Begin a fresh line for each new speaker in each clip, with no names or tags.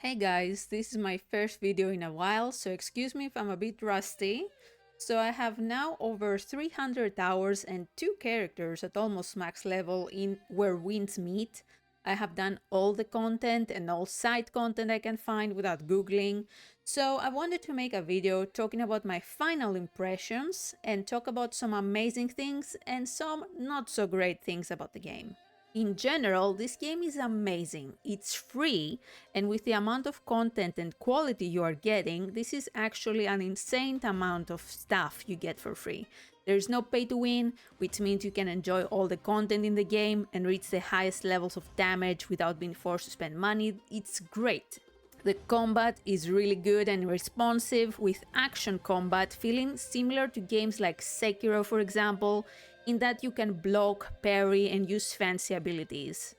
Hey guys, this is my first video in a while, so excuse me if I'm a bit rusty. So I have now over 300 hours and 2 characters at almost max level in Where Winds Meet. I have done all the content and all side content I can find without googling. So I wanted to make a video talking about my final impressions and talk about some amazing things and some not so great things about the game. In general, this game is amazing. It's free, and with the amount of content and quality you are getting, this is actually an insane amount of stuff you get for free. There's no pay to win, which means you can enjoy all the content in the game and reach the highest levels of damage without being forced to spend money. It's great. The combat is really good and responsive, with action combat feeling similar to games like Sekiro, for example, in that you can block, parry, and use fancy abilities.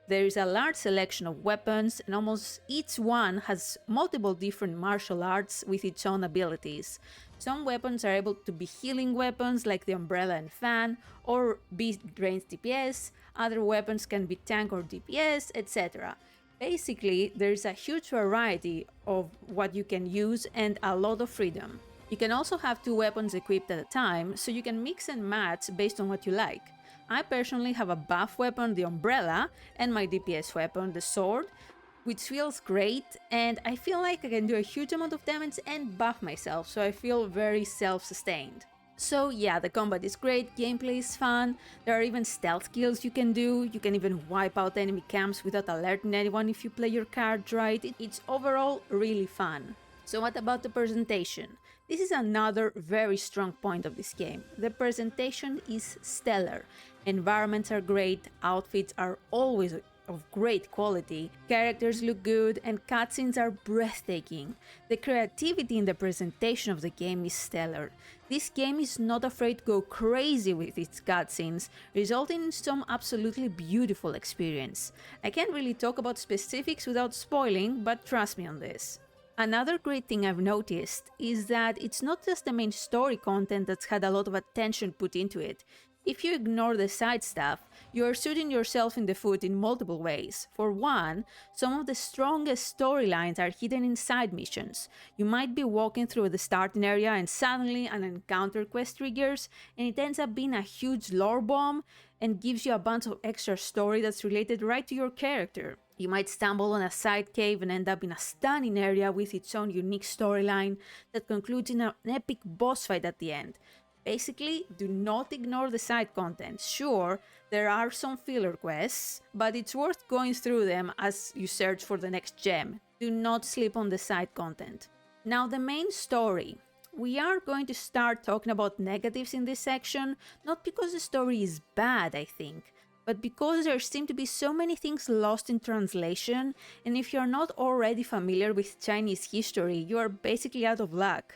There is a large selection of weapons, and almost each one has multiple different martial arts with its own abilities. Some weapons are able to be healing weapons like the umbrella and fan, or be range DPS, other weapons can be tank or DPS, etc. Basically, there is a huge variety of what you can use and a lot of freedom. You can also have 2 weapons equipped at a time, so you can mix and match based on what you like. I personally have a buff weapon, the umbrella, and my DPS weapon, the sword, which feels great, and I feel like I can do a huge amount of damage and buff myself, so I feel very self-sustained. So yeah, the combat is great, gameplay is fun, there are even stealth kills you can do, you can even wipe out enemy camps without alerting anyone if you play your card right. It's overall really fun. So what about the presentation? This is another very strong point of this game. The presentation is stellar. Environments are great, outfits are always of great quality, characters look good, and cutscenes are breathtaking. The creativity in the presentation of the game is stellar. This game is not afraid to go crazy with its cutscenes, resulting in some absolutely beautiful experience. I can't really talk about specifics without spoiling, but trust me on this. Another great thing I've noticed is that it's not just the main story content that's had a lot of attention put into it. If you ignore the side stuff, you are shooting yourself in the foot in multiple ways. For one, some of the strongest storylines are hidden in side missions. You might be walking through the starting area and suddenly an encounter quest triggers, and it ends up being a huge lore bomb and gives you a bunch of extra story that's related right to your character. You might stumble on a side cave and end up in a stunning area with its own unique storyline that concludes in an epic boss fight at the end. Basically, do not ignore the side content. Sure, there are some filler quests, but it's worth going through them as you search for the next gem. Do not sleep on the side content. Now, the main story. We are going to start talking about negatives in this section, not because the story is bad, I think, but because there seem to be so many things lost in translation, and if you're not already familiar with Chinese history, you are basically out of luck.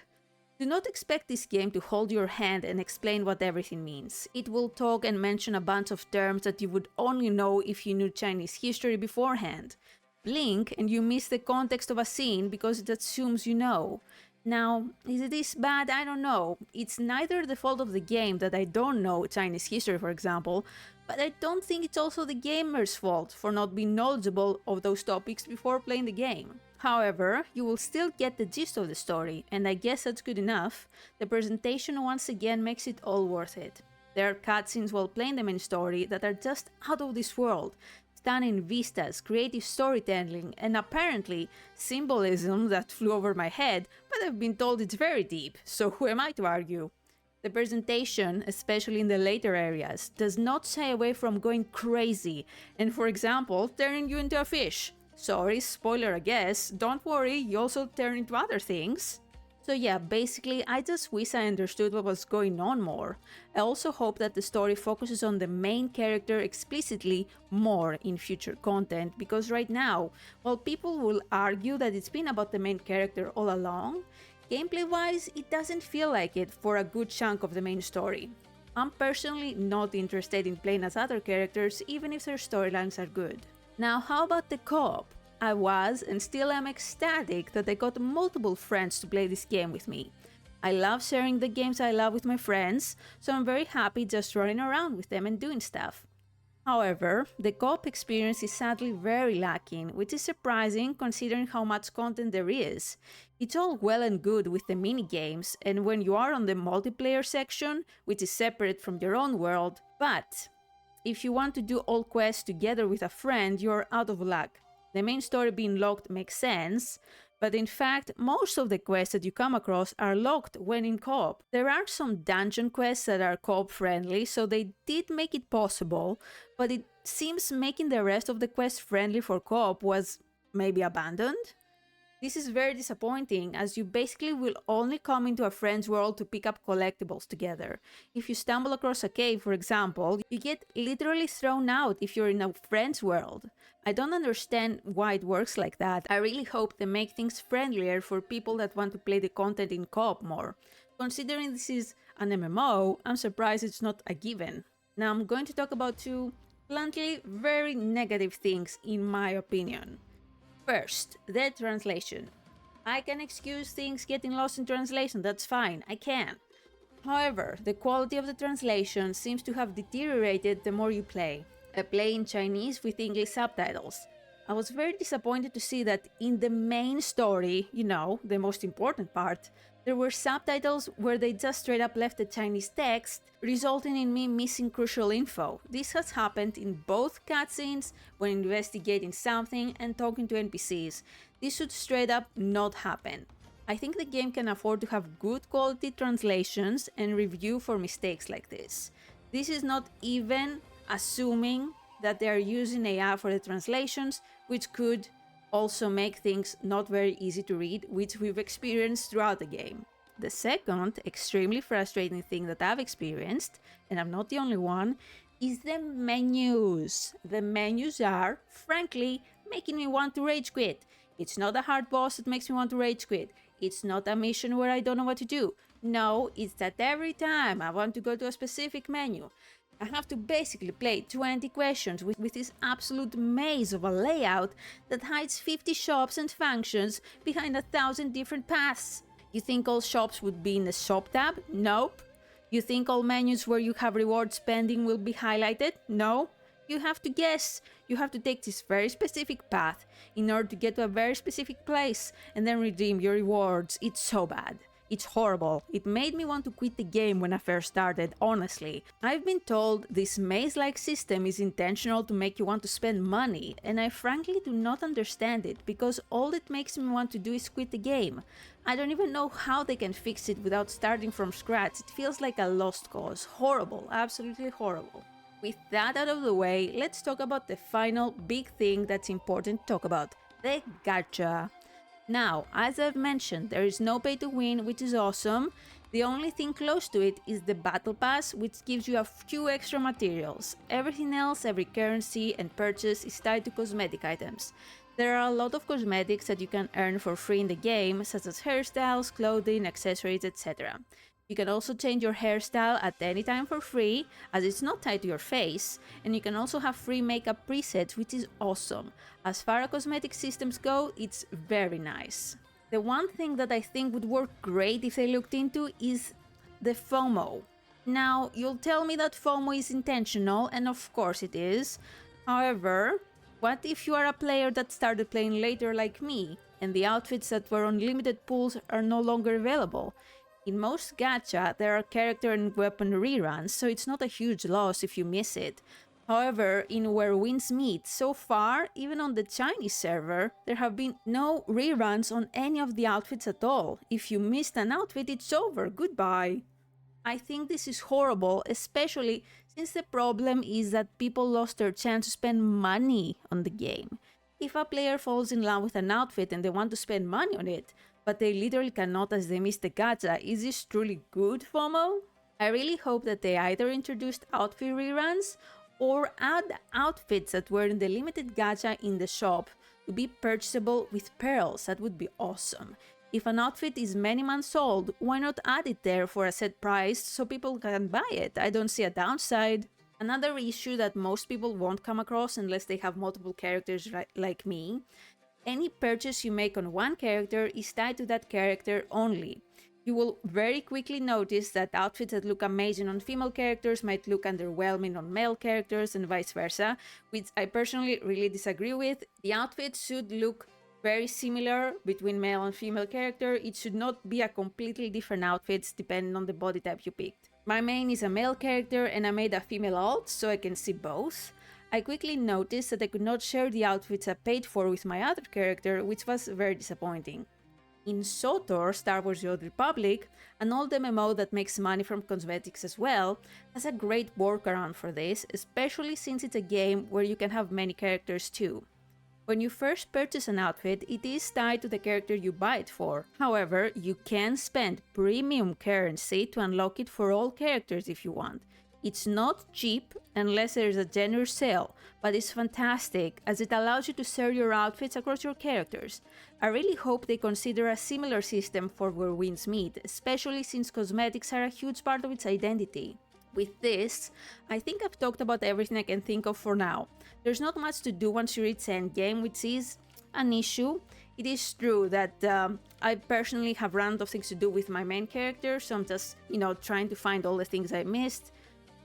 Do not expect this game to hold your hand and explain what everything means. It will talk and mention a bunch of terms that you would only know if you knew Chinese history beforehand. Blink and you miss the context of a scene because it assumes you know. Now, is this bad? I don't know. It's neither the fault of the game that I don't know Chinese history, for example, but I don't think it's also the gamer's fault for not being knowledgeable of those topics before playing the game. However, you will still get the gist of the story, and I guess that's good enough. The presentation once again makes it all worth it. There are cutscenes while playing the main story that are just out of this world. Stunning vistas, creative storytelling, and apparently symbolism that flew over my head, but I've been told it's very deep, so who am I to argue? The presentation, especially in the later areas, does not shy away from going crazy, and for example, turning you into a fish. Sorry, spoiler I guess, don't worry, you also turn into other things. So yeah, basically I just wish I understood what was going on more. I also hope that the story focuses on the main character explicitly more in future content, because right now, while people will argue that it's been about the main character all along, gameplay wise it doesn't feel like it for a good chunk of the main story. I'm personally not interested in playing as other characters even if their storylines are good. Now, how about the co-op? I was and still am ecstatic that I got multiple friends to play this game with me. I love sharing the games I love with my friends, so I'm very happy just running around with them and doing stuff. However, the co-op experience is sadly very lacking, which is surprising considering how much content there is. It's all well and good with the mini-games and when you are on the multiplayer section, which is separate from your own world, but if you want to do all quests together with a friend, you're out of luck. The main story being locked makes sense, but in fact, most of the quests that you come across are locked when in co-op. There are some dungeon quests that are co-op friendly, so they did make it possible, but it seems making the rest of the quests friendly for co-op was maybe abandoned? This is very disappointing, as you basically will only come into a friend's world to pick up collectibles together. If you stumble across a cave, for example, you get literally thrown out if you're in a friend's world. I don't understand why it works like that. I really hope they make things friendlier for people that want to play the content in co-op more. Considering this is an MMO, I'm surprised it's not a given. Now I'm going to talk about two bluntly very negative things in my opinion. First, the translation. I can excuse things getting lost in translation, that's fine, I can. However, the quality of the translation seems to have deteriorated the more you play. I play in Chinese with English subtitles. I was very disappointed to see that in the main story, you know, the most important part, there were subtitles where they just straight up left the Chinese text, resulting in me missing crucial info. This has happened in both cutscenes, when investigating something and talking to NPCs. This should straight up not happen. I think the game can afford to have good quality translations and review for mistakes like this. This is not even assuming that they are using AI for the translations, which could also make things not very easy to read, which we've experienced throughout the game. The second extremely frustrating thing that I've experienced, and I'm not the only one, is the menus. The menus are, frankly, making me want to rage quit. It's not a hard boss that makes me want to rage quit. It's not a mission where I don't know what to do. No, it's that every time I want to go to a specific menu, I have to basically play 20 questions with this absolute maze of a layout that hides 50 shops and functions behind 1,000 different paths. You think all shops would be in the shop tab? Nope. You think all menus where you have reward spending will be highlighted? No. You have to guess. You have to take this very specific path in order to get to a very specific place and then redeem your rewards. It's so bad. It's horrible. It made me want to quit the game when I first started, honestly. I've been told this maze-like system is intentional to make you want to spend money, and I frankly do not understand it, because all it makes me want to do is quit the game. I don't even know how they can fix it without starting from scratch. It feels like a lost cause. Horrible, absolutely horrible. With that out of the way, let's talk about the final big thing that's important to talk about, the gacha. Now, as I've mentioned, there is no pay to win, which is awesome. The only thing close to it is the battle pass, which gives you a few extra materials. Everything else, every currency and purchase is tied to cosmetic items. There are a lot of cosmetics that you can earn for free in the game, such as hairstyles, clothing, accessories, etc. You can also change your hairstyle at any time for free, as it's not tied to your face, and you can also have free makeup presets, which is awesome. As far as cosmetic systems go, it's very nice. The one thing that I think would work great if they looked into is the FOMO. Now, you'll tell me that FOMO is intentional, and of course it is. However, what if you are a player that started playing later like me, and the outfits that were on limited pools are no longer available? In most gacha, there are character and weapon reruns, so it's not a huge loss if you miss it. However, in Where Winds Meet, so far, even on the Chinese server, there have been no reruns on any of the outfits at all. If you missed an outfit, it's over, goodbye. I think this is horrible, especially since the problem is that people lost their chance to spend money on the game. If a player falls in love with an outfit and they want to spend money on it, but they literally cannot as they missed the gacha, is this truly good FOMO? I really hope that they either introduced outfit reruns or add outfits that were in the limited gacha in the shop to be purchasable with pearls. That would be awesome. If an outfit is many months old, why not add it there for a set price so people can buy it? I don't see a downside. Another issue that most people won't come across unless they have multiple characters like me. Any purchase you make on one character is tied to that character only. You will very quickly notice that outfits that look amazing on female characters might look underwhelming on male characters and vice versa, which I personally really disagree with. The outfits should look very similar between male and female character. It should not be a completely different outfits depending on the body type you picked. My main is a male character and I made a female alt so I can see both. I quickly noticed that I could not share the outfits I paid for with my other character, which was very disappointing. In SOTOR, Star Wars The Old Republic, an old MMO that makes money from cosmetics as well, has a great workaround for this, especially since it's a game where you can have many characters too. When you first purchase an outfit, it is tied to the character you buy it for. However, you can spend premium currency to unlock it for all characters if you want. It's not cheap unless there is a generous sale, but it's fantastic as it allows you to share your outfits across your characters. I really hope they consider a similar system for where winds meet, especially since cosmetics are a huge part of its identity. With this, I think I've talked about everything I can think of for now. There's not much to do once you reach endgame, which is an issue. It is true that I personally have run out of things to do with my main character, so I'm just, trying to find all the things I missed.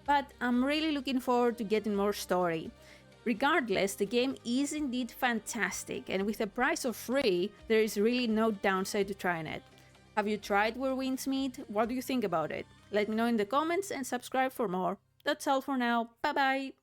But I'm really looking forward to getting more story. Regardless, the game is indeed fantastic, and with a price of free, there is really no downside to trying it. Have you tried Where Winds Meet? What do you think about it? Let me know in the comments and subscribe for more. That's all for now. Bye bye!